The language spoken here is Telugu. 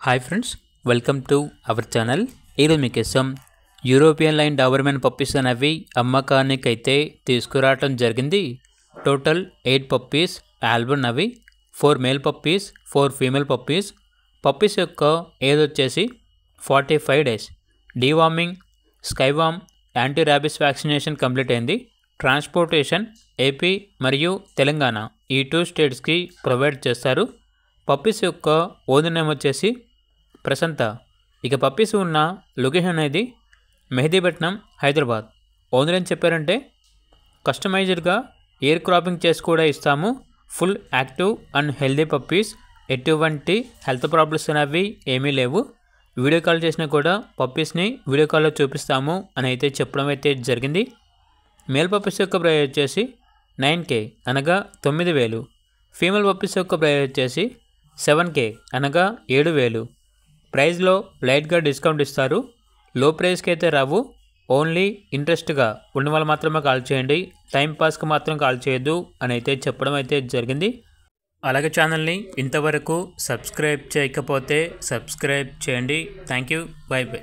Hi friends, welcome to our channel. ఈరోజు మీకోసం యూరోపియన్ లైన్ డాబర్మెన్ పప్పీస్ అనేవి అమ్మకానికి అయితే తీసుకురావటం జరిగింది. టోటల్ 8 పప్పీస్ ఆల్బన్ అవి 4 male puppies 4 female puppies. Puppies యొక్క ఏజ్ వచ్చేసి 45 డేస్. డీవార్మింగ్, స్కైవామ్, యాంటీ ర్యాబిస్ వ్యాక్సినేషన్ కంప్లీట్ అయింది. ట్రాన్స్పోర్టేషన్ ఏపీ మరియు తెలంగాణ ఈ 2 స్టేట్స్కి ప్రొవైడ్ చేస్తారు. పప్పీస్ యొక్క ఓనర్ నేమ్ వచ్చేసి ప్రశాంత. ఇక పప్పీస్ ఉన్న లొకేషన్ అనేది మెహదీపట్నం, హైదరాబాద్. ఓనర్ ఏం చెప్పారంటే కస్టమైజ్డ్గా ఎయిర్ క్రాపింగ్ చేసి కూడా ఇస్తాము. Full active and healthy puppies, ఎటువంటి హెల్త్ ప్రాబ్లమ్స్ అనేవి ఏమీ లేవు. వీడియో కాల్ చేసినా కూడా పప్పీస్ని వీడియో కాల్లో చూపిస్తాము అని అయితే చెప్పడం అయితే జరిగింది. మేల్ పప్పీస్ యొక్క ప్రైస్ వచ్చేసి 9K అనగా 9,000. ఫీమేల్ పప్పీస్ యొక్క ప్రైస్ వచ్చేసి 7K అనగా 7,000. ప్రైస్లో లైట్గా డిస్కౌంట్ ఇస్తారు. లో ప్రైస్కి అయితే రావు. ఓన్లీ ఇంట్రెస్ట్గా ఉన్న వాళ్ళు మాత్రమే కాల్ చేయండి, టైంపాస్కి మాత్రం కాల్ చేయొద్దు అని అయితే చెప్పడం అయితే జరిగింది. అలాగే ఛానల్ని ఇంతవరకు సబ్స్క్రైబ్ చేయకపోతే సబ్స్క్రైబ్ చేయండి. Thank you. By by.